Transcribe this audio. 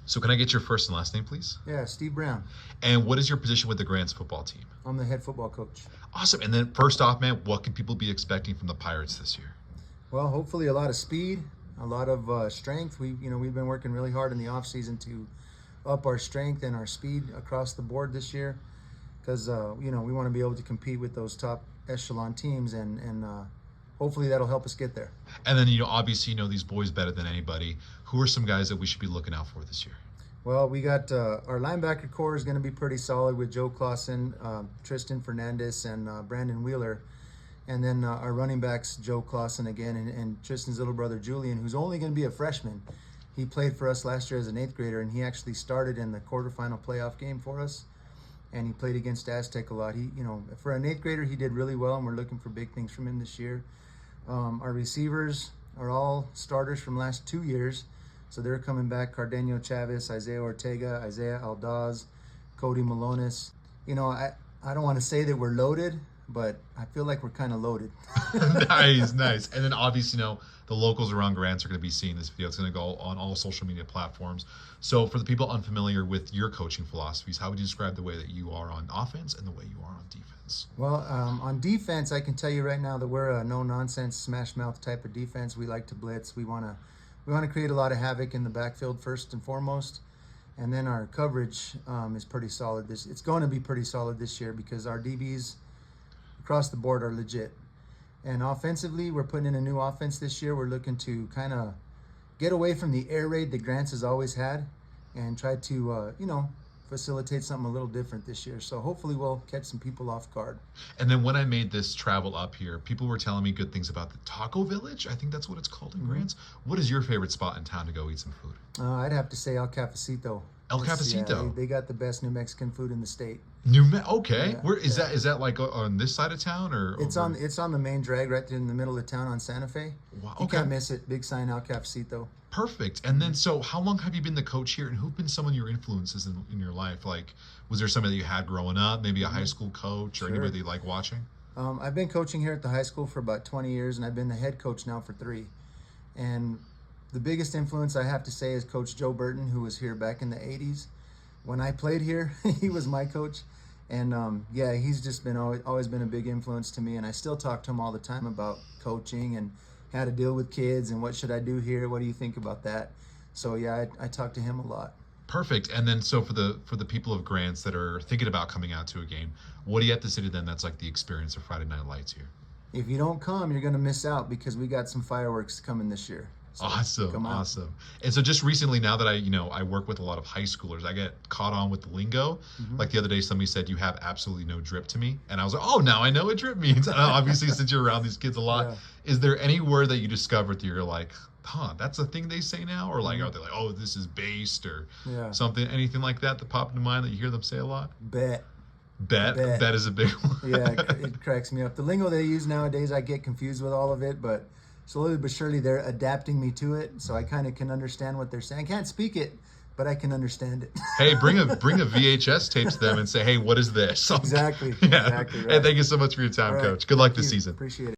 So can I get your first and last name, please? Yeah, Steve Brown. And what is your position with the Grants football team? I'm the head football coach. Awesome. And then first off, man, what can people be expecting from the Pirates this year? Well, hopefully a lot of speed, a lot of strength. We've been working really hard in the off season to up our strength and our speed across the board this year, because we want to be able to compete with those top echelon teams, and hopefully that'll help us get there. And then, obviously, these boys better than anybody. Who are some guys that we should be looking out for this year? Well, we got our linebacker core is going to be pretty solid with Joe Clausen, Tristan Fernandez, and Brandon Wheeler. And then our running backs, Joe Clausen again, and Tristan's little brother, Julian, who's only going to be a freshman. He played for us last year as an 8th grader, and he actually started in the quarterfinal playoff game for us. And he played against Aztec a lot. He, for an 8th grader, he did really well, and we're looking for big things from him this year. Our receivers are all starters from last 2 years, so they're coming back. Cardenio Chavez, Isaiah Ortega, Isaiah Aldaz, Cody Malonis. I don't want to say that we're loaded, but I feel like we're kind of loaded. Nice. And then obviously, the locals around Grants are going to be seeing this video. It's going to go on all social media platforms. So for the people unfamiliar with your coaching philosophies, how would you describe the way that you are on offense and the way you are on defense? Well, on defense, I can tell you right now that we're a no-nonsense, smash-mouth type of defense. We like to blitz. We want to create a lot of havoc in the backfield first and foremost. And then our coverage is pretty solid. It's going to be pretty solid this year because our DBs across the board are legit. And offensively, we're putting in a new offense this year. We're looking to kind of get away from the air raid that Grants has always had and try to, facilitate something a little different this year. So hopefully we'll catch some people off guard. And then when I made this travel up here, people were telling me good things about the Taco Village. I think that's what it's called in Grants. What is your favorite spot in town to go eat some food? I'd have to say El Cafecito. El Cafecito. Yeah, they got the best New Mexican food in the state. Okay. Yeah, Where is that? Is that like on this side of town or? It's on the main drag right in the middle of town on Santa Fe. Wow. You Okay. can't miss it. Big sign, El Cafecito. Perfect. And then, so how long have you been the coach here, and who've been some of your influences in your life? Like, was there somebody that you had growing up, maybe a high school coach or anybody that you like watching? I've been coaching here at the high school for about 20 years, and I've been the head coach now for 3. And the biggest influence I have to say is Coach Joe Burton, who was here back in the 80s. When I played here, he was my coach. And he's just been always been a big influence to me. And I still talk to him all the time about coaching and how to deal with kids and what should I do here? What do you think about that? So yeah, I talk to him a lot. Perfect. And then, so for the people of Grants that are thinking about coming out to a game, what do you have to say to them that's like the experience of Friday Night Lights here? If you don't come, you're going to miss out because we got some fireworks coming this year. So Awesome. And so just recently, now that I work with a lot of high schoolers, I get caught on with the lingo. Like the other day, somebody said, "You have absolutely no drip to me." And I was like, "Oh, now I know what drip means." And obviously, since you're around these kids a lot, is there any word that you discovered that you're like, that's a thing they say now? Or like, are they like, "Oh, this is based," or something, anything like that popped into mind that you hear them say a lot? Bet is a big one. Yeah, it cracks me up. The lingo they use nowadays, I get confused with all of it, but slowly but surely they're adapting me to it, so I kind of can understand what they're saying. I can't speak it, but I can understand it. Hey, bring a VHS tape to them and say, "Hey, what is this?" Exactly. Yeah. Exactly right. Hey, thank you so much for your time, Coach. Good luck this season. Appreciate it.